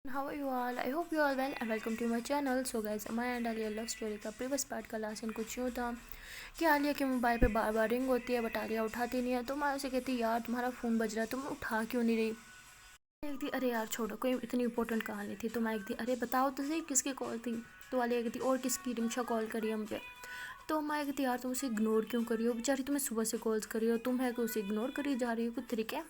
How are you all? I hope you all well and welcome to my channel. So guys, Amaya and Alia love story का previous part का last कुछ यूँ था कि आलिया के mobile पे बार बार ring होती है बट आलिया उठाती नहीं है। तो मैं उसे कहती यार तुम्हारा फ़ोन बज रहा है, तुम उठा क्यों नहीं रही। एक थी अरे यार छोड़ो, कोई इतनी इंपॉर्टेंट कहानी थी। तो मैं एक थी अरे बताओ तो सही किसकी कॉल थी। तो आलिया कहती और किसकी, रिमशा कॉल करी है मुझे। तो मैं कहती यार तुम उसे इग्नोर क्यों करी हो, बेचारी तुम्हें सुबह से कॉल्स करी हो, तुम है कि उसे इग्नोर करी जा रही हो, कुछ तरीके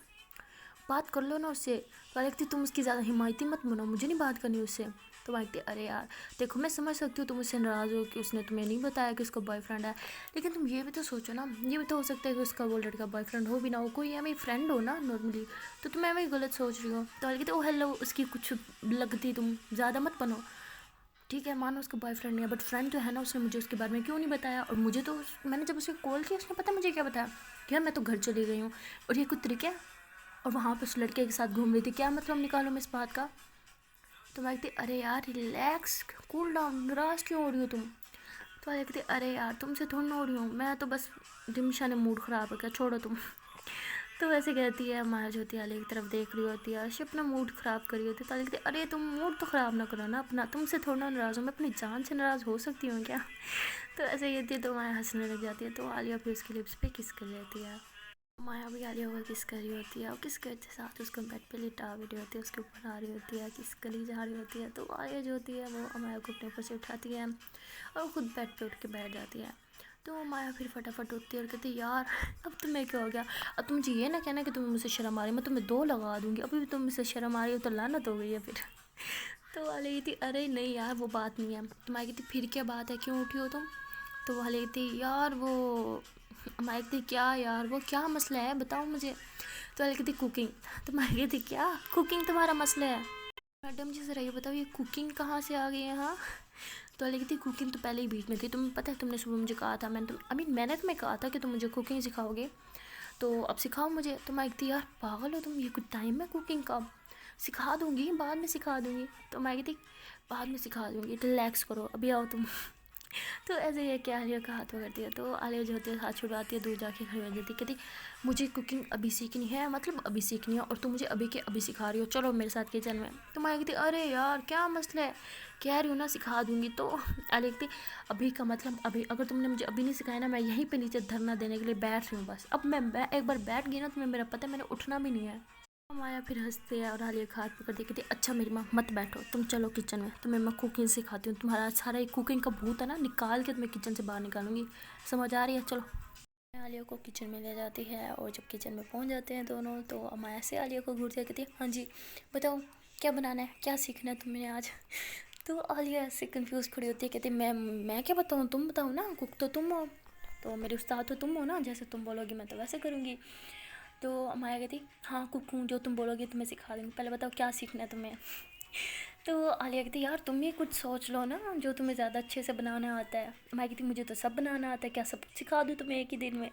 बात कर लो ना उससे। तो लगती तुम उसकी ज़्यादा हिमायती मत बनो, मुझे नहीं बात करनी उससे। तो मैं कहती अरे यार देखो मैं समझ सकती हूँ तुम उससे नाराज़ हो कि उसने तुम्हें नहीं बताया कि उसका बॉयफ्रेंड है, लेकिन तुम ये भी तो सोचो ना, ये भी तो हो सकता है कि उसका वो लड़का बॉयफ्रेंड हो भी ना हो, कोई एम फ्रेंड हो ना नॉर्मली। तो तुम एम गलत सोच रही हो। तो कहती ओ हेलो उसकी कुछ लगती, तुम ज़्यादा मत बनो। ठीक है मानो उसका बॉयफ्रेंड नहीं है बट फ्रेंड तो है ना, उसने मुझे उसके बारे में क्यों नहीं बताया। और मुझे तो मैंने जब उसे कॉल किया उसने पता मुझे क्या बताया कि यार मैं तो घर चली गई हूँ और ये कुछ तरीके है, और वहाँ पर उस लड़के के साथ घूम रही थी। क्या मतलब निकालो मैं इस बात का। तो मैं कहती अरे यार रिलैक्स, कूल डाउन, नाराज़ क्यों हो रही हो तुम। तो मैं कहती अरे यार तुमसे थोड़ी ना हो रही हूँ मैं, तो बस रिमशा ने मूड ख़राब है क्या, छोड़ो तुम। तो वैसे कहती है माया जो होती है आलिया की तरफ देख रही होती है, अर्शी अपना मूड ख़राब करी होती है। तो आलिया कहती अरे तुम मूड तो ख़राब ना करो ना अपना, तुमसे थोड़ा ना नाराज़ हूँ मैं, अपनी जान से नाराज़ हो सकती हूँ क्या। तो ऐसे कहती है तो माया हंसने लग जाती है। तो आलिया फिर उसके लिप्स पे किस कर लेती है। माया भी आलिया को किस कर रही होती है और किस करते साथ उसको बेड पे लिटा रही होती है, उसके ऊपर आ रही होती है, किस गली जा रही होती है। तो आलिया जो होती है वो माया को अपने ऊपर से उठाती है और खुद बेड पे उठ के बैठ जाती है। तो माया फिर फटाफट उठती है और कहती है यार अब तुम्हें क्या हो गया, अब तुम मुझे ये ना कहना कि तुम्हें मुझसे शर्म आ रही है, मैं तुम्हें दो लगा दूंगी, अभी भी तुम मुझसे शर्म आ रही हो तो लानत हो गई है फिर। तो वाली कहती अरे नहीं यार वो बात नहीं है। तो मैं कहती फिर क्या बात है, क्यों उठी हो तुम। तो वाली कहती यार वो, मैं कहती क्या यार वो क्या मसला है बताओ मुझे। तो वाली कहती कुकिंग। तो मैं कहती क्या कुकिंग तुम्हारा मसला है। मैडम जी ज़रा ये बताओ ये कुकिंग कहाँ से आ गई है। हाँ तो वाली कहती कुकिंग तो पहले ही बीच में थी, तुम्हें पता है तुमने सुबह मुझे कहा था, मैंने तुम्हें कहा था कि तुम मुझे कुकिंग सिखाओगे, तो अब सिखाओ मुझे। तो मैं कहती यार पागल हो तुम, ये कुछ टाइम है कुकिंग का, सिखा दूँगी बाद में सिखा दूँगी। तो मैं कहती बाद में सिखा दूँगी, रिलैक्स करो अभी आओ तुम। तो ऐसे ही है कि आलिया का हाथ पकड़ती है। तो आलिया जो होती है हाथ छुड़वाती है, दूर जाके खड़ी हो जाती है, कहती मुझे कुकिंग अभी सीखनी है, मतलब अभी सीखनी है और तुम मुझे अभी के अभी सिखा रही हो, चलो मेरे साथ किचन में। तो मैं कहती अरे यार क्या मसला है, कह रही हूँ ना सिखा दूँगी। तो आलिया कहती अभी का मतलब अभी, अगर तुमने मुझे अभी नहीं सिखाया ना मैं यहीं पे नीचे धरना देने के लिए बैठ रही हूँ बस। अब मैं एक बार बैठ गई ना तुम्हें मेरा पता है मैंने उठना भी नहीं है। माया फिर हंसते हैं और आलिया का हाथ पकड़ के कहती अच्छा मेरी माँ मत बैठो, तुम चलो किचन में, तुम्हें मैं कुकिंग सिखाती हूँ, तुम्हारा सारा एक कुकिंग का भूत है ना निकाल के तुम्हें किचन से बाहर निकालूंगी, समझ आ रही है चलो। आलिया को किचन में ले जाती है और जब किचन में पहुँच जाते हैं दोनों तो माया से आलिया को घूरती है, कहती है हाँ जी बताओ क्या बनाना है, क्या सीखना है तुमने आज। तो आलिया ऐसे कन्फ्यूज़ खड़ी होती है, कहती मैं क्या बताऊँ, तुम बताओ ना, कुक तो तुम हो, तो मेरे उस्ताद तो तुम हो ना, जैसे तुम बोलोगी मैं तो वैसे करूँगी। तो माया कहती हाँ कुक हूँ, जो तुम बोलोगे तुम्हें सिखा दूँगी, पहले बताओ क्या सीखना है तुम्हें। तो आलिया कहती यार तुम ही कुछ सोच लो ना जो तुम्हें ज़्यादा अच्छे से बनाना आता है। माया कहती मुझे तो सब बनाना आता है, क्या सब कुछ सिखा दूँ तुम्हें एक ही दिन में।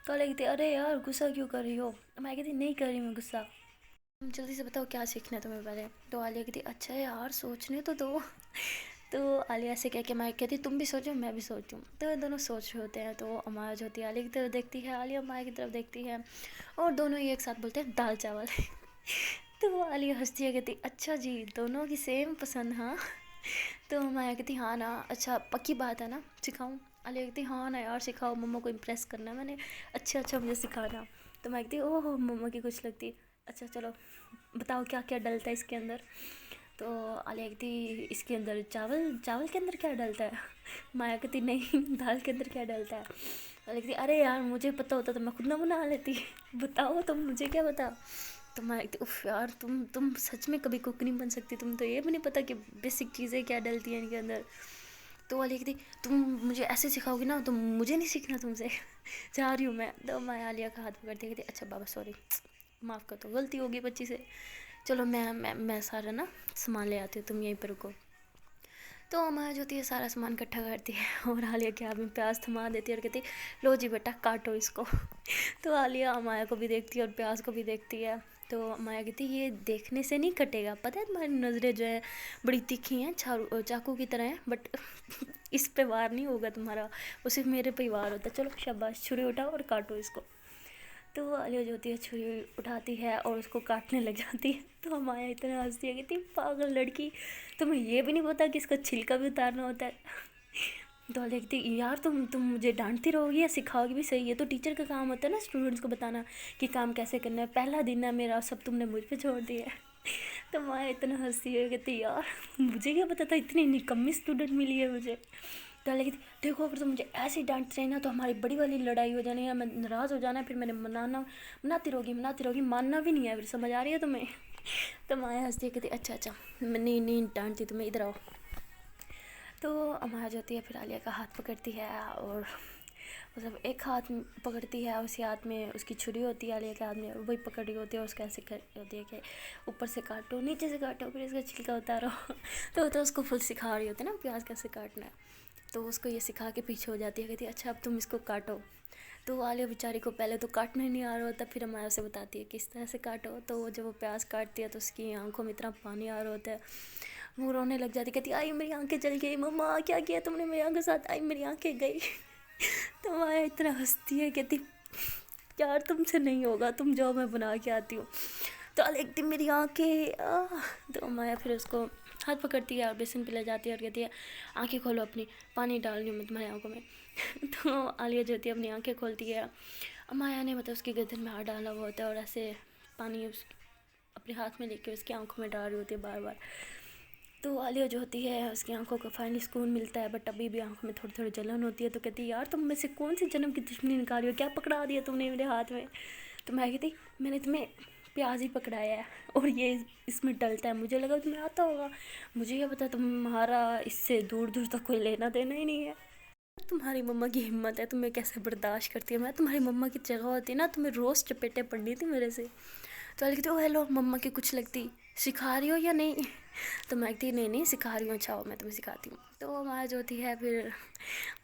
तो आलिया कहती अरे यार गुस्सा क्यों कर रही हो। माया कहती नहीं कर रही मैं गुस्सा, तुम जल्दी से बताओ क्या सीखना है तुम्हें पहले। तो आलिया कहती अच्छा यार सोचने तो दो। तो आलिया से कह के मैं कहती तुम भी सोचो मैं भी सोचूं। तो ये दोनों सोच रहे होते हैं। तो अमाया जो होती है आलिया की तरफ देखती है, आलिया अमाया की तरफ देखती है और दोनों ही एक साथ बोलते हैं दाल चावल। तो आलिया हंसती है कहती अच्छा जी दोनों की सेम पसंद हाँ। तो अमाया कहती हाँ ना, अच्छा पक्की बात है ना सिखाऊं। आलिया कहती हाँ ना यार सिखाओ, मम्मा को इम्प्रेस करना है मैंने, अच्छा अच्छा मुझे सिखाना। तो मैं कहती ओह मम्मा की कुछ लगती, अच्छा चलो बताओ क्या क्या डलता है इसके अंदर। तो आलिया कहती इसके अंदर चावल, चावल के अंदर क्या डलता है। माया कहती नहीं दाल के अंदर क्या डलता है। आलिया कहती अरे यार मुझे पता होता तो मैं खुद ना बना लेती, बताओ तुम मुझे क्या बताओ। तो मैं कहती उफ यार तुम सच में कभी कुक नहीं बन सकती, तुम तो ये भी नहीं पता कि बेसिक चीज़ें क्या डलती हैं इनके अंदर। तो वाली कहती तुम मुझे ऐसे सिखाओगी ना तो मुझे नहीं सीखना तुमसे। जा रही हूँ मैं। तो मैं आलिया का हाथ पकड़ती कहती अच्छा बाबा सॉरी, माफ़ कर, तो गलती होगी बच्ची से, चलो मैं सारा ना सामान ले आती हूँ, तुम यहीं पर रुको। तो अमाया जो होती है सारा सामान इकट्ठा करती है और आलिया के हाथ में प्याज थमा देती है और कहती लो जी बेटा काटो इसको। तो आलिया अमाया को भी देखती है और प्याज को भी देखती है। तो अमाया कहती ये देखने से नहीं कटेगा, पता है तुम्हारी नज़रें जो है बड़ी तीखी हैं, चाकू की तरह हैं, बट इस पे वार नहीं होगा तुम्हारा, वो सिर्फ मेरे पे ही वार होता है, चलो शाबाश छुरी उठाओ और काटो इसको। تو आलिया जो होती है छुरी उठाती है और उसको काटने लग जाती है। तो हमारा इतना हंसती है, कहती पागल लड़की, तुम्हें ये भी नहीं पता कि इसका छिलका भी उतारना होता है। तो आलिया कहती यार तुम मुझे डांटती रहोगी या सिखाओगी भी सही है, तो टीचर का काम होता है ना स्टूडेंट्स को बताना कि काम कैसे करना है, पहला दिन है मेरा, सब तुमने मुझ पे छोड़ दिया है। तो माया इतना हंसती है, कहती यार मुझे क्या पता था इतनी निकम्मी स्टूडेंट मिली है मुझे। तो कहती देखो अगर तुम मुझे ऐसे ही डांट रही ना तो हमारी बड़ी वाली लड़ाई हो जानी है, मैं नाराज़ हो जाना है, फिर मैंने मनाती रहोगी, मानना भी नहीं है, फिर समझ आ रही है तुम्हें। तो माया हंसती है, कहती अच्छा अच्छा मैं नहीं डांटती तुम्हें, इधर आओ। तो माया जो होती है फिर आलिया का हाथ पकड़ती है और मतलब एक हाथ पकड़ती है, उसी हाथ में उसकी छुरी होती है, आलिया के हाथ में वही पकड़ रही होती है, उसको ऐसे कर होती है कि ऊपर से काटो, नीचे से काटो, फिर इसका छिलका उतारो। तो उसको फुल सिखा रही होती है ना प्याज कैसे काटना है, तो उसको ये सिखा के पीछे हो जाती है, कहती है अच्छा अब तुम इसको काटो। तो आलिया बेचारी को पहले तो काटना ही नहीं आ रहा होता, फिर हमारा से बताती है किस तरह से काटो। तो जब वो प्याज काटती है तो उसकी आंखों में इतना पानी आ रहा होता है, वो रोने लग जाती, कहती आई मेरी आंखें जल गई, मम्मा क्या किया तुमने मेरी आंखों साथ, आई मेरी आंखें गई। तो माया इतना हंसती है, कहती यार तुमसे नहीं होगा, तुम जाओ मैं बना के आती हूँ। तो एक दिन मेरी आंखें तो माया फिर उसको हाथ पकड़ती है और बेसन पे ले जाती है और कहती है आंखें खोलो अपनी, पानी डाल रही हूँ मैं तुम्हारी आंखों में। तो आलिया जो होती है अपनी आंखें खोलती है, माया ने मतलब उसकी गर्दन में हाथ डाला हुआ होता है और ऐसे पानी अपने हाथ में लेके उसकी आंखों में डाल रही होती है बार बार। तो आलिया जो होती है उसकी आंखों को फाइनली सुकून मिलता है, बट अभी भी आंखों में थोड़ी थोड़ी जलन होती है। तो कहती है यार तुम में से कौन सी जन्म की दुश्मनी निकाली हो, क्या पकड़ा दिया तुमने मेरे हाथ में। तो मैं कहती मैंने तुम्हें प्याज ही पकड़ाया है और ये इसमें डलता है, मुझे लगा तुम्हें आता होगा, मुझे क्या पता तुम्हारा इससे दूर दूर तक कोई लेना देना ही नहीं है। तुम्हारी मम्मा की हिम्मत है, तुम्हें कैसे बर्दाश्त करती है, मैं तुम्हारी मम्मा की जगह होती ना तुम्हें रोज़ चपेटे पड़नी थी मेरे से। तो कहती ओ हेलो मम्मा की कुछ लगती, सिखा रही हो या नहीं। तो मैं कहती नहीं सिखा रही हूँ, अच्छा हो मैं तुम्हें सिखाती हूँ। तो हमारा जो होती है फिर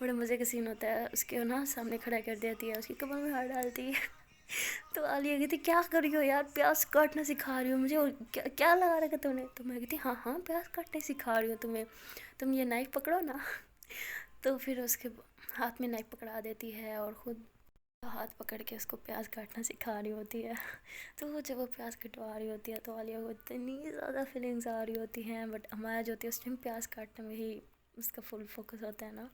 बड़े मज़े का सीन होता है, उसके ना सामने खड़ा कर देती है, उसकी कमर में हाथ डालती है। तो आलिया कहती क्या कर रही हो यार, प्याज काटना सिखा रही हो मुझे, और क्या लगा रखा तुमने। तो मैं कहती हाँ प्याज काटने सिखा रही हूँ तुम्हें, तुम ये नाइफ पकड़ो ना। तो फिर उसके हाथ में नाइफ पकड़ा देती है और ख़ुद हाथ पकड़ के उसको प्याज काटना सिखा रही होती है। तो जब वो प्याज कटवा रही होती है तो आलिया को इतनी ज़्यादा फीलिंग्स आ रही होती हैं, बट हमारा जो होती है उस टाइम प्याज काटने में ही उसका फुल फोकस होता है ना।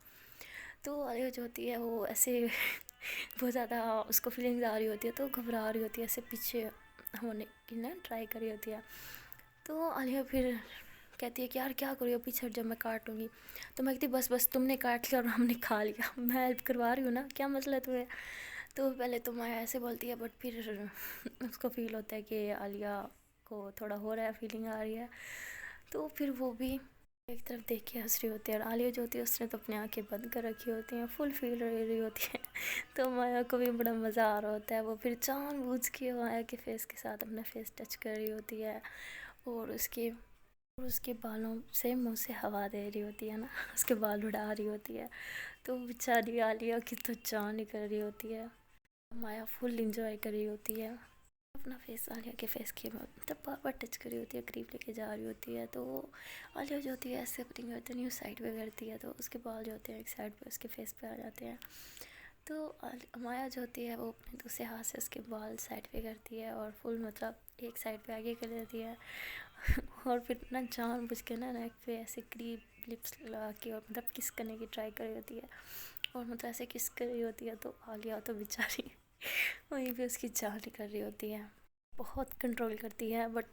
तो आलिया जो होती है वो ऐसे बहुत ज़्यादा उसको फीलिंग्स आ रही होती है, तो घबरा रही होती है, ऐसे पीछे होने की ना ट्राई कर रही होती है। तो आलिया फिर कहती है कि यार क्या करो पीछे जब मैं काट लूँगी। तो मैं कहती बस तुमने काट लिया और हमने खा लिया, मैं हेल्प करवा रही हूँ ना, क्या मसला है तुम्हें। तो पहले तो माया ऐसे बोलती है, बट फिर उसको फील होता है कि आलिया को थोड़ा हो रहा है, फीलिंग आ रही है। तो फिर वो भी एक तरफ देख के हंस रही होती है, और आलिया जो होती है उसने तो अपनी आंखें बंद कर रखी होती हैं, फुल फील रही होती है। तो माया को भी बड़ा मज़ा आ रहा होता है, वो फिर जानबूझ के माया के फेस के साथ अपना फेस टच कर रही होती है और उसके बालों से मुंह से हवा दे रही होती है ना, उसके बाल उड़ा रही होती है। तो बेचारी आलिया की तो जान निकल रही होती है, माया फुल इंजॉय कर रही होती है अपना फेस, आलिया के फेस के मतलब बार बार टच कर रही होती है, करीब लेके जा रही होती है। तो आलिया जो होती है ऐसे अपनी गर्दन उस साइड पे करती है, तो उसके बाल जो होते हैं एक साइड पे उसके फेस पे आ जाते हैं। तो माया जो होती है वो अपने दूसरे हाथ से उसके बाल साइड पे करती है और फुल मतलब एक साइड पे आगे कर देती है। और फिर ना जानबूझ के ना नेक पे ऐसे क्रीम लिप्स लगा के और मतलब किस करने की ट्राई कर रही होती है, और मतलब ऐसे किस कर रही होती है। तो आलिया तो बेचारी वहीं पे उसकी जान निकल रही होती है, बहुत कंट्रोल करती है, बट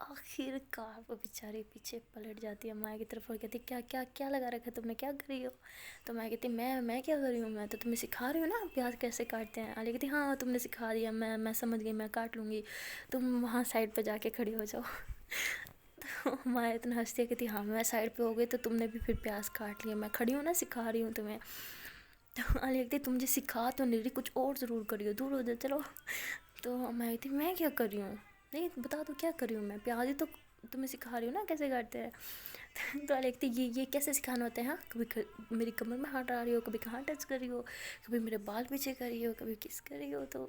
आखिरकार वो बेचारी पीछे पलट जाती है माया की तरफ और कहती क्या क्या क्या लगा रखा है तुमने, क्या कर रही हो। तो मैं कहती मैं क्या कर रही हूँ, मैं तो तुम्हें सिखा रही हूँ ना प्याज कैसे काटते हैं। आलिया कहती हाँ तुमने सिखा दिया, मैं समझ गई, मैं काट लूँगी, तुम वहाँ साइड पर जाके खड़ी हो जाओ। तो माया इतना हंसती है, कहती हाँ मैं साइड पे हो गई तो तुमने भी फिर प्याज काट लिया, मैं खड़ी हूँ ना सिखा रही हूँ तुम्हें। तो आलिया कहती तुम मुझे सिखा तो नहीं रही, कुछ और ज़रूर करियो, दूर हो जाए चलो। तो मैं कहती मैं क्या कर रही हूँ, नहीं बता दो क्या कर रही हूँ, मैं प्याज ही तो तुम्हें सिखा रही हूँ ना कैसे काटते हैं। तो आलिया कहती ये कैसे सिखाना होता है, हाँ कभी मेरी कमर में हाथ डाल रही हो, कभी कहाँ टच कर रही हो, कभी मेरे बाल पीछे कर रही हो, कभी किस कर रही हो। तो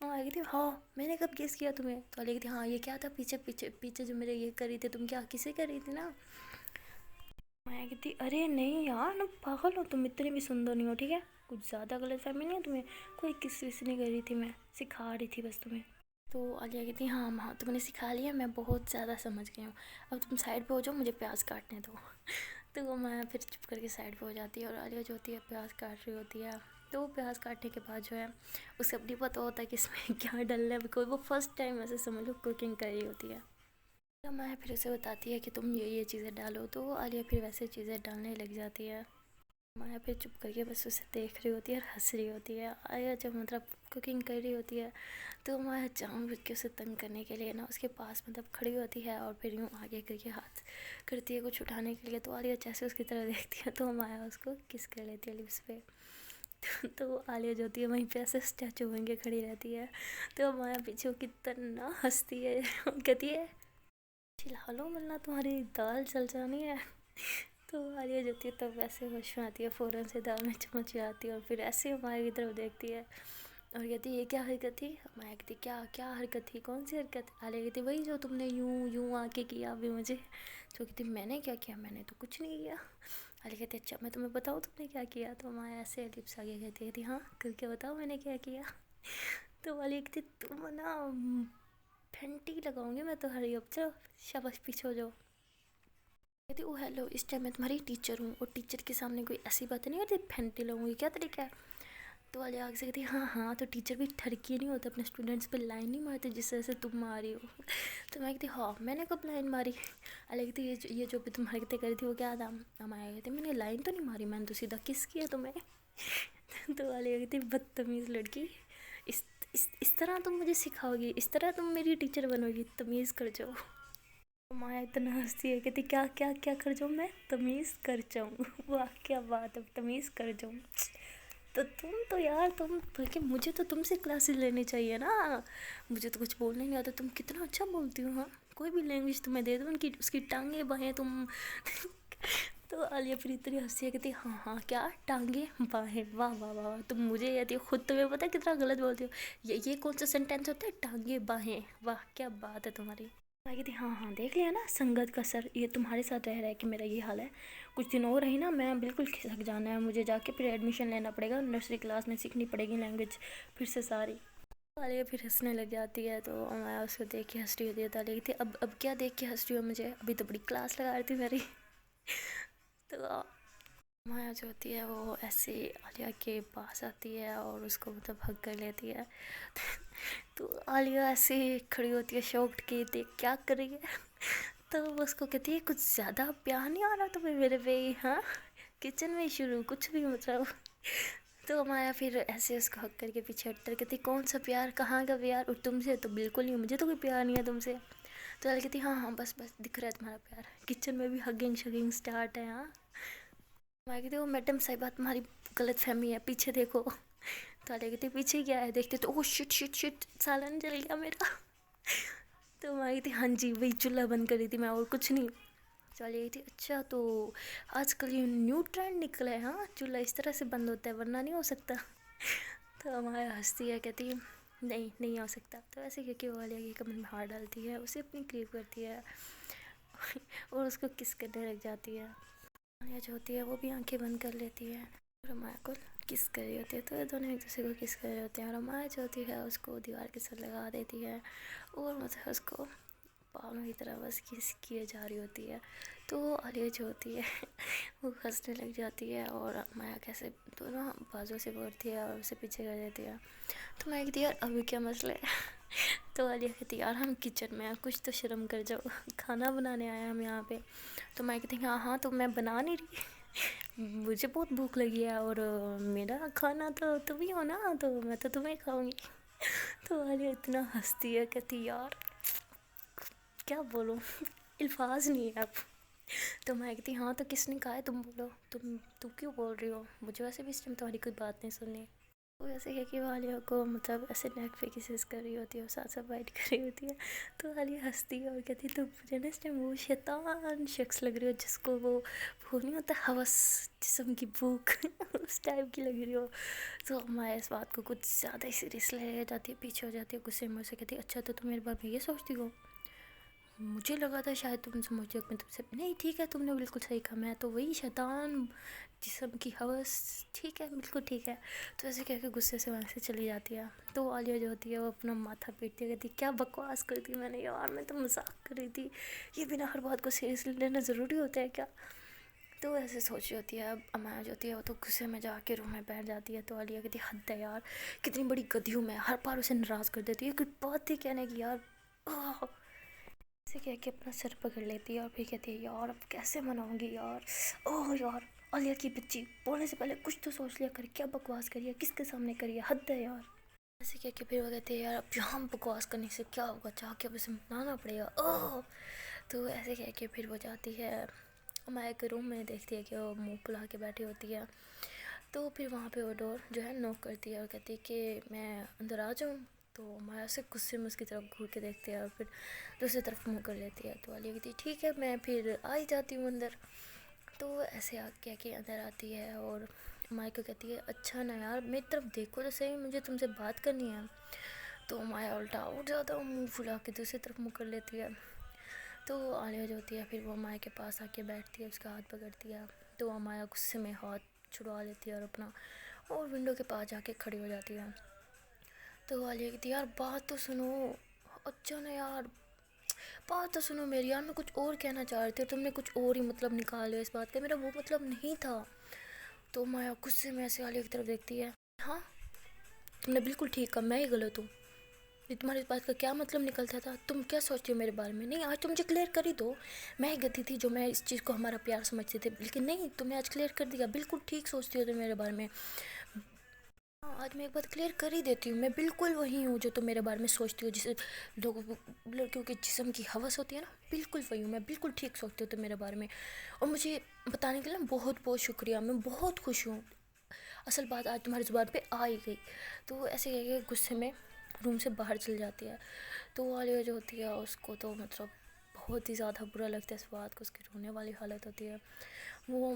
आलिया कहती हाँ मैंने कब किस किया तुम्हें। तो आलिया कहती हाँ ये क्या था पीछे पीछे पीछे जो मेरे ये कर रही थी, तुम क्या किसे कर रही थी ना। माया कहती अरे नहीं यार ना पागल हो तुम, इतने भी सुंदर नहीं हो ठीक है, कुछ ज़्यादा गलत फहमी नहीं है तुम्हें? कोई किस विस नहीं कर रही थी, मैं सिखा रही थी बस तुम्हें। तो आलिया कहती हाँ हाँ तुमने सिखा लिया, मैं बहुत ज़्यादा समझ गई हूँ, अब तुम साइड पे हो जाओ, मुझे प्याज काटने दो। तो वो मैं फिर चुप करके साइड पे हो जाती है और आलिया जो होती है प्याज काट रही होती है। तो वो प्याज काटने के बाद जो है उसे अब नहीं पता होता है कि इसमें क्या डालना है, बिकॉज वो फर्स्ट टाइम ऐसे समझ लो कुकिंग कर रही होती है। तो मैं फिर उसे बताती है कि तुम ये चीज़ें डालो, तो आलिया फिर वैसे चीज़ें डालने लग जाती है। माया फिर चुप करके बस उसे देख रही होती है और हंस रही होती है। आलिया जब मतलब कुकिंग कर रही होती है तो माया जानबूझ के उसे तंग करने के लिए ना उसके पास मतलब खड़ी होती है और फिर यूँ आगे करके हाथ करती है कुछ उठाने के लिए। तो आलिया जैसे उसकी तरह देखती है तो माया उसको किस कर लेती है लिप्स पे। तो आलिया जो होती है वहीं पे ऐसे स्टैचू बन के खड़ी रहती है। तो माया पीछे कितना हंसती है, कहती है चिल्ला लो वरना तुम्हारी दाल जल जानी है। तो आलिया जो होती है तब वैसे होश में आती है, फ़ौरन से दाल में चम्मच आती है और फिर ऐसे माया की तरफ देखती है और कहती है ये क्या हरकत थी? माया कहती क्या क्या हरकत थी, कौन सी हरकत? आलिया कहती वही जो तुमने यूं यूं आके किया अभी मुझे। तो कहती मैंने क्या किया? मैंने तो कुछ नहीं किया। आलिया कहती अच्छा मैं तुम्हें बताऊँ तुमने क्या किया? तो माया ऐसे लिप्स आगे कहती हाँ करके बताओ मैंने क्या किया। तो आलिया कहती तुम ना घंटी लगाऊंगी मैं तो हरी, अब चलो शाबाश पीछे हो जाओ। कहती ओ हेलो इस टाइम मैं तुम्हारी टीचर हूँ और टीचर के सामने कोई ऐसी बात नहीं होती फेंटी लगाऊंगी, क्या तरीका है? तो वाले आगे से कहती हाँ हाँ तो टीचर भी ठरकी नहीं होता, अपने स्टूडेंट्स पे लाइन नहीं मारते जिस तरह से तुम मारी हो। तो मैं कहती हाँ मैंने कब लाइन मारी? अलग कहती ये जो भी तुम हरकतें करी थी वो क्या था? हम आया कहते मैंने लाइन तो नहीं मारी, मैंने तो सीधा किस किया तुम्हें। तो वाले कहती बदतमीज़ लड़की, इस तरह तुम मुझे सिखाओगी, इस तरह तुम मेरी टीचर बनोगी, तमीज़ कर जाओ। माया इतना हंसती है, कहती क्या क्या क्या कर जाऊँ मैं? तमीज़ कर जाऊँ। वाह क्या बात है, तमीज़ कर जाऊँ। तो तुम तो यार तुम बल्कि मुझे तो तुमसे क्लासेस लेनी चाहिए ना, मुझे तो कुछ बोलने नहीं आता, तुम कितना अच्छा बोलती हो। हाँ कोई भी लैंग्वेज तुम्हें दे दो उनकी उसकी टांगे बाहें तुम। तो आलिया फिर इतनी हंसी है, कहती हाँ हाँ क्या टांगे बाहें, वाह वाह वाह वाह, तुम मुझे कहती हो खुद तुम्हें पता है कितना गलत बोलती हो। ये कौन सा सेंटेंस होता है टांगे बाहें, वाह क्या बात है तुम्हारी। मैं कहती हाँ हाँ देख लिया ना संगत का सर, ये तुम्हारे साथ रह रहा है कि मेरा ये हाल है, कुछ दिन और रही ना मैं बिल्कुल खिसक जाना है, मुझे जाके फिर एडमिशन लेना पड़ेगा, नर्सरी क्लास में सीखनी पड़ेगी लैंग्वेज फिर से सारी। तालिया फिर हंसने लग जाती है तो मैं उसको देख के हंस रही होती है। तालिया कहती है अब क्या देख के हंस रही हो मुझे, अभी तो बड़ी क्लास लगा रही थी मेरी। तो माया जो होती है वो ऐसे आलिया के पास आती है और उसको मतलब हग कर लेती है। तो आलिया ऐसे खड़ी होती है शॉक्ड कि देख क्या कर रही है। तो वो उसको कहती है कुछ ज़्यादा प्यार नहीं आ रहा तुम्हें मेरे पे? हाँ किचन में ही शुरू कुछ भी मतलब। तो माया फिर ऐसे उसको हक करके पीछे हटकर कहती कौन सा प्यार, कहाँ का प्यार, और तुमसे तो बिल्कुल नहीं, मुझे तो कोई प्यार नहीं है तुमसे। तो आलिया कहती हाँ हाँ बस बस दिख रहा है तुम्हारा प्यार, किचन में भी हगिंग शगिंग स्टार्ट है। हाँ मैं कहती वो मैडम साहिबा तुम्हारी गलत फहमी है, पीछे देखो। तो आलिया कहती पीछे क्या है? देखते तो ओह शिट शिट शिट सालन जल गया मेरा। तो मैं कहती हाँ जी वही चूल्हा बंद कर रही थी मैं और कुछ नहीं। चलिए थी अच्छा तो आजकल ये न्यू ट्रेंड निकला है, हाँ चूल्हा इस तरह से बंद होता है वरना नहीं हो सकता। तो हमारा हंसती है, कहती है नहीं नहीं हो सकता। तो ऐसे क्योंकि वो आलिया की कमर में हाथ डालती है, उसे अपनी क्रीप करती है और उसको किस करने लग जाती है। आलिया जो होती है वो भी आंखें बंद कर लेती है और हमारा को किस कर रही होती है। तो ये दोनों एक दूसरे को किस कर रहे होते हैं और हमारा जो होती है उसको दीवार के साथ लगा देती है और मतलब उसको पालों की तरह बस किस किए जा रही होती है। तो आलिया जो होती है वो हंसने लग जाती है और माया कैसे दोनों बाजू से पकड़ती है और उसे पीछे कर देती है। तो मैं कहती यार अभी क्या मसला है? तो आलिया कहती यार हम किचन में हैं, कुछ तो शर्म कर जाओ, खाना बनाने आए हम यहाँ पे। तो मैं कहती हाँ हाँ तो मैं बना नहीं रही, मुझे बहुत भूख लगी है और मेरा खाना तो तुम ही हो ना, तो मैं तो तुम्हें खाऊंगी। तो आलिया इतना हंसती है, कहती यार क्या बोलूँ अल्फाज नहीं है अब। तो मैं कहती हाँ तो किसने कहा है तुम बोलो, तुम क्यों बोल रही हो, मुझे वैसे भी इस टाइम तुम्हारी कोई बात नहीं सुननी। वो ऐसे कह के आलिया को मतलब ऐसे नेक पे किसेस कर रही होती है और साथ साथ बाइट कर रही होती है। तो आलिया हंसती है और कहती तुम मुझे ना इस टाइम वो शैतान शख्स लग रही हो जिसको वो नहीं होता हवस जिस्म की भूख उस टाइप की लग रही हो। तो मैं इस बात को कुछ ज़्यादा ही सीरियस ले जाती है, पीछे हो जाती है गुस्से में, उसे कहती अच्छा तो तुम मेरे बारे में ये सोचती हो? مجھے لگا تھا شاید تم سمجھو کہ میں تم سے نہیں، ٹھیک ہے تم نے بالکل صحیح کہا، میں تو وہی شیطان جسم کی ہوس، ٹھیک ہے بالکل ٹھیک ہے. تو ایسے کہہ کے غصے سے وہاں سے چلی جاتی ہے. تو عالیہ جو ہوتی ہے وہ اپنا ماتھا پیٹتی ہے، کہتی کیا بکواس کر دی میں نے یار، میں تو مذاق کر رہی تھی، یہ بنا ہر بات کو سیریسلی لینا ضروری ہوتا ہے کیا. تو ایسے سوچ رہی ہوتی ہے. اب امایا جو ہوتی ہے وہ تو غصے میں جا کے روم میں بیٹھ جاتی ہے. تو عالیہ کہتی ہے حد ہے یار، کتنی بڑی گدھی ہوں میں، ہر بار اسے ناراض کر دیتی ہے، کوئی بات تھی کہنے کی یار. ایسے کہہ کے اپنا سر پکڑ لیتی ہے اور پھر کہتی ہے یار اب کیسے مناؤں گی یار. اوہ یار عالیہ کی بچی، بولنے سے پہلے کچھ تو سوچ لیا کر، کیا بکواس کری ہے، کس کے سامنے کری ہے، حد ہے یار. ایسے کہہ کے پھر وہ کہتے ہیں یار اب یہاں بکواس کرنے سے کیا ہوگا، چاہ کے اب اسے منانا پڑے گا. اوہ. تو ایسے کہہ کے پھر وہ جاتی ہے امایا کے روم میں، دیکھتی ہے کہ وہ منہ پھلا کے بیٹھی ہوتی ہے. تو پھر وہاں پہ وہ ڈور جو ہے نوک کرتی ہے اور کہتی ہے کہ میں اندر آ جاؤں. تو امایا سے غصے میں اس کی طرف گھور کے دیکھتے ہیں اور پھر دوسری طرف منہ کر لیتی ہے. تو عالیہ کہتی ہے ٹھیک ہے میں پھر آ ہی جاتی ہوں اندر. تو ایسے کہہ کے اندر آتی ہے اور امایا کو کہتی ہے اچھا نا یار میری طرف دیکھو تو صحیح، مجھے تم سے بات کرنی ہے. تو امایا الٹا اٹھ جاتا ہے، منہ پھلا کے دوسری طرف منہ کر لیتی ہے. تو عالیہ جو ہوتی ہے پھر وہ امایا کے پاس آ کے بیٹھتی ہے، اس کا ہاتھ پکڑتی ہے. تو امایا غصے میں ہاتھ چھڑوا لیتی ہے اور اپنا اور ونڈو کے پاس جا کے کھڑی ہو جاتی ہے. تو عالیہ کہتی ہے یار بات تو سنو، اچھا نا یار بات تو سنو میری یار، میں کچھ اور کہنا چاہ رہی تھی اور تم نے کچھ اور ہی مطلب نکال لیا اس بات کا، میرا وہ مطلب نہیں تھا. تو امایا غصے میں ایسے عالیہ کی طرف دیکھتی ہے. ہاں تم نے بالکل ٹھیک کہا، میں ہی غلط ہوں. یہ تمہاری اس بات کا کیا مطلب نکلتا تھا، تم کیا سوچتی ہو میرے بارے میں. نہیں آج تم مجھے کلیئر کر ہی دو، میں ہی غلطی تھی جو میں اس چیز کو ہمارا پیار سمجھتی تھی، لیکن نہیں تم نے آج کلیئر کر دیا، بالکل ٹھیک سوچتی ہو تم میرے بارے میں. ہاں آج میں ایک بات کلیئر کر ہی دیتی ہوں، میں بالکل وہی ہوں جو تم میرے بارے میں سوچتی ہو، جسے لوگوں لڑکیوں کے جسم کی ہوس ہوتی ہے نا، بالکل وہی ہوں میں، بالکل ٹھیک سوچتی ہوں تم میرے بارے میں. اور مجھے بتانے کے لیے بہت بہت شکریہ، میں بہت خوش ہوں، اصل بات آج تمہاری زبان پہ آ ہی گئی. تو ایسے کہہ کے غصے میں روم سے باہر چل جاتی ہے. تو عالیہ جو ہوتی ہے اس کو تو مطلب بہت ہی زیادہ برا لگتا ہے اس بات کو، اس کی رونے والی حالت ہوتی ہے. وہ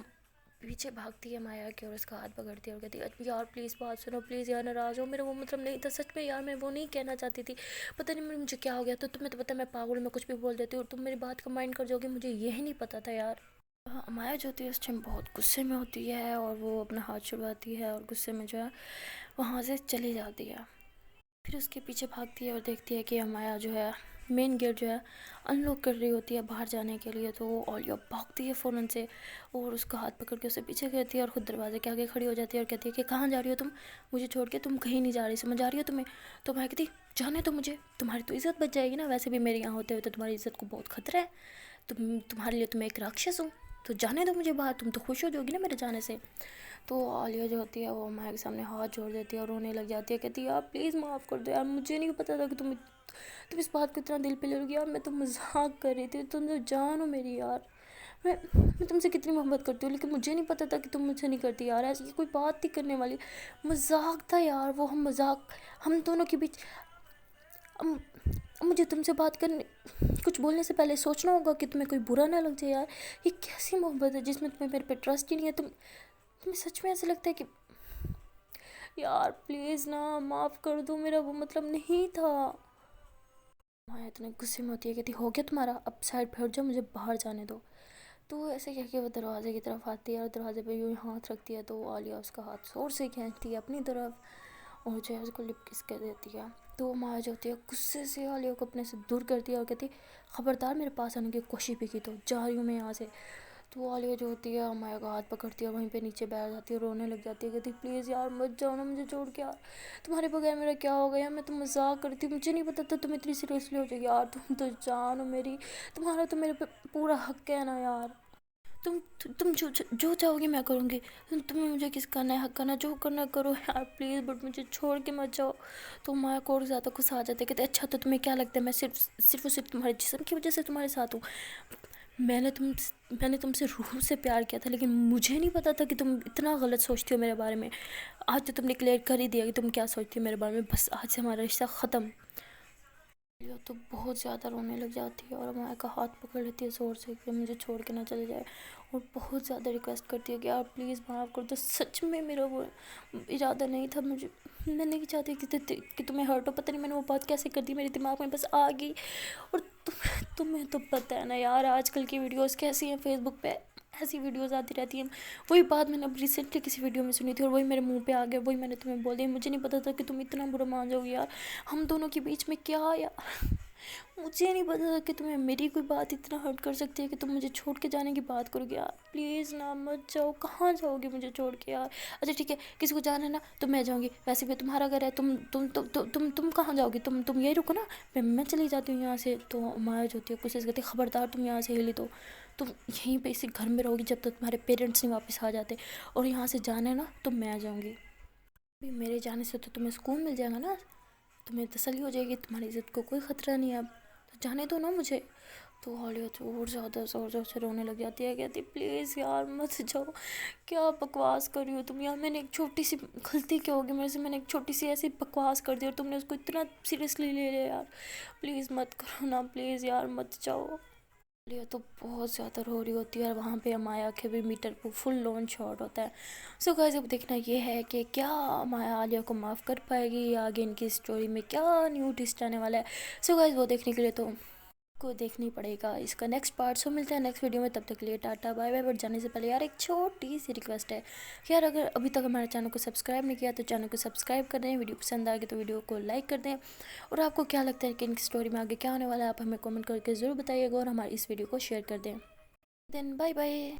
پیچھے بھاگتی ہے مایا کے اور اس کا ہاتھ پکڑتی ہے اور کہتی ہے یار پلیز بات سنو پلیز یار، ناراض ہو، میرا وہ مطلب نہیں تھا سچ میں یار، میں وہ نہیں کہنا چاہتی تھی، پتہ نہیں مجھے کیا ہو گیا. تو تمہیں تو پتہ میں پاگل میں کچھ بھی بول دیتی ہوں اور تم میری بات کا مائنڈ کر جاؤ گی، مجھے یہ نہیں پتہ تھا یار. مایا جو ہوتی ہے اس ٹائم بہت غصے میں ہوتی ہے اور وہ اپنا ہاتھ چھڑواتی ہے اور غصے میں جو ہے وہاں سے چلی جاتی ہے. پھر اس کے پیچھے بھاگتی ہے اور دیکھتی ہے کہ امایا جو ہے مین گیٹ جو ہے ان لوک کر رہی ہوتی ہے باہر جانے کے لیے. تو عالیہ بھاگتی ہے فوراً سے اور اس کا ہاتھ پکڑ کے اسے پیچھے کرتی ہے اور خود دروازے کے آگے کھڑی ہو جاتی ہے اور کہتی ہے کہ کہاں جا رہی ہو تم مجھے چھوڑ کے، تم کہیں نہیں جا رہی، سمجھ آ رہی ہو تمہیں. تو میں کہتی جانے تو مجھے، تمہاری تو عزت بچ جائے گی نا، ویسے بھی میرے یہاں ہوتے ہوئے تو تمہاری عزت کو بہت خطرہ ہے، تمہارے لیے تو میں ایک راکشس ہوں، تو جانے دو مجھے باہر، تم تو خوش ہو جاؤ گی نا میرے جانے سے. تو عالیہ جو ہوتی ہے وہ امایا کے سامنے ہاتھ جوڑ دیتی ہے اور رونے لگ جاتی ہے، کہتی ہے یار پلیز معاف کر دو یار، مجھے نہیں پتا تھا کہ تم اس بات کو اتنا دل پہ لے لو گی یار، میں تو مذاق کر رہی تھی، تم تو جان ہو میری یار، میں تم سے کتنی محبت کرتی ہوں، لیکن مجھے نہیں پتا تھا کہ تم مجھ سے نہیں کرتی یار، ایسی کوئی بات نہیں کرنے والی، مذاق تھا یار وہ، ہم مذاق ہم دونوں کے بیچ. مجھے تم سے بات کرنے کچھ بولنے سے پہلے سوچنا ہوگا کہ تمہیں کوئی برا نہ لگ جائے یار. یہ کیسی محبت ہے جس میں تمہیں میرے پہ ٹرسٹ ہی نہیں ہے، تمہیں سچ میں ایسا لگتا ہے کہ یار پلیز نا معاف کر دو، میرا وہ مطلب نہیں تھا. مایا اتنے غصے میں ہوتی ہے، کہتی ہو گیا تمہارا، اب سائڈ پہ ہٹ جاؤ، مجھے باہر جانے دو. تو ایسے کہہ کے وہ دروازے کی طرف آتی ہے اور دروازے پہ یوں ہاتھ رکھتی ہے. تو عالیہ اس کا ہاتھ زور سے کھینچتی ہے اپنی طرف اور جو ہے اس کو لپ کس کر دیتی ہے. تو مایا جو ہوتی ہے غصے سے عالیہ کو اپنے سے دور کرتی ہے اور کہتی خبردار میرے پاس آنے کی کوشش بھی کی تو جا رہی ہوں میں یہاں سے. تو عالیہ جو ہوتی ہے مایا کا ہاتھ پکڑتی ہے اور وہیں پہ نیچے بیٹھ جاتی ہے، رونے لگ جاتی ہے، کہتی پلیز یار مت جاؤ نا مجھے چھوڑ کے یار، تمہارے بغیر میرا کیا ہو گیا، میں تو مذاق کرتی ہوں، مجھے نہیں پتا تھا تم اتنی سیریسلی ہو جائے گی یار، تم تو جان ہو میری، تمہارا تو میرے پہ پورا حق ہے نا یار، تم جو چاہو گی میں کروں گی، تمہیں مجھے کس کرنا ہے حق کرنا، جو کرنا کرو یار پلیز، بٹ مجھے چھوڑ کے مت جاؤ. تو مایا کو اور زیادہ غصہ آ جاتا ہے، کہتے اچھا تو تمہیں کیا لگتا ہے میں صرف اور صرف تمہارے جسم کی وجہ سے تمہارے ساتھ ہوں، میں نے تم سے روح سے پیار کیا تھا، لیکن مجھے نہیں پتا تھا کہ تم اتنا غلط سوچتی ہو میرے بارے میں. آج تو تم نے کلیئر کر ہی دیا کہ تم کیا سوچتی ہو میرے بارے میں، بس آج سے ہمارا رشتہ ختم. یہ تو بہت زیادہ رونے لگ جاتی ہے اور مایا کا ہاتھ پکڑ لیتی ہے زور سے کہ مجھے چھوڑ کے نہ چلے جائے اور بہت زیادہ ریکویسٹ کرتی ہے کہ یار پلیز معاف کر دو، سچ میں میرا وہ ارادہ نہیں تھا، میں نہیں چاہتی کہ تمہیں ہرٹ ہو، پتہ نہیں میں نے وہ بات کیسے کر دی، میرے دماغ میں بس آ گئی اور تمہیں تو پتہ ہے نا یار آج کل کی ویڈیوز کیسی ہیں، فیس بک پہ ایسی ویڈیوز آتی رہتی ہیں. وہی بات میں نے اب ریسنٹلی کسی ویڈیو میں سنی تھی اور وہی میرے منہ پہ آ گیا، وہی میں نے تمہیں بول دی. مجھے نہیں پتا تھا کہ تم اتنا برا مان جاؤ گی یار. ہم دونوں کے بیچ میں کیا یار، مجھے نہیں پتا تھا کہ تمہیں میری کوئی بات اتنا ہرٹ کر سکتی ہے کہ تم مجھے چھوڑ کے جانے کی بات کرو گے. یار پلیز نا مت جاؤ، کہاں جاؤ گے مجھے چھوڑ کے یار. اچھا ٹھیک ہے، کسی کو جانا ہے نا تو میں جاؤں گی، ویسے بھی تمہارا گھر ہے. تم کہاں جاؤ گی؟ تم یہی رکو نا، میں چلی جاتی ہوں یہاں سے. تو مایا جو ہوتی ہے کچھ کہتی ہے خبردار تم یہاں سے ہلی تو تم یہیں پہ اسی گھر میں رہو گی جب تک تمہارے پیرنٹس نہیں واپس آ جاتے. اور یہاں سے جانا ہے نا تو میں جاؤں گی. میرے جانے سے تو تمہیں سکون مل جائے گا نا، تمہیں تسلی ہو جائے گی، تمہاری عزت کو کوئی خطرہ نہیں ہے اب. تو جانے دو نا مجھے. تو حالیہ تو اور زیادہ زور زور سے رونے لگ جاتی ہے، کہتی پلیز یار مت جاؤ. کیا بکواس کر رہی ہو تم یار، میں نے ایک چھوٹی سی غلطی کیا ہوگی میرے سے، میں نے ایک چھوٹی سی ایسی بکواس کر دی اور تم نے اس کو اتنا سیریسلی لے لیا یار. پلیز مت کرو نا، پلیز یار مت جاؤ. یہ تو بہت زیادہ رو رہی ہوتی ہے اور وہاں پہ مایا کے بھی میٹر پہ فل لون شاٹ ہوتا ہے. سو گائز اب دیکھنا یہ ہے کہ کیا مایا عالیہ کو معاف کر پائے گی یا آگے ان کی اسٹوری میں کیا نیو ٹوسٹ آنے والا ہے. سو گائز وہ دیکھنے کے لیے تو کو دیکھنی پڑے گا اس کا نیکسٹ پارٹ. سو ملتے ہیں نیکسٹ ویڈیو میں، تب تک کے لیے ٹاٹا بائے بائے. بٹ جانے سے پہلے یار ایک چھوٹی سی ریکویسٹ ہے یار، اگر ابھی تک ہمارے چینل کو سبسکرائب نہیں کیا تو چینل کو سبسکرائب کر دیں. ویڈیو پسند آ گئی تو ویڈیو کو لائک کر دیں. اور آپ کو کیا لگتا ہے کہ ان کی اسٹوری میں آگے کیا ہونے والا ہے، آپ ہمیں کامنٹ کر کے ضرور بتائیے گا اور ہماری اس ویڈیو کو شیئر کر دیں. دین بائے بائے.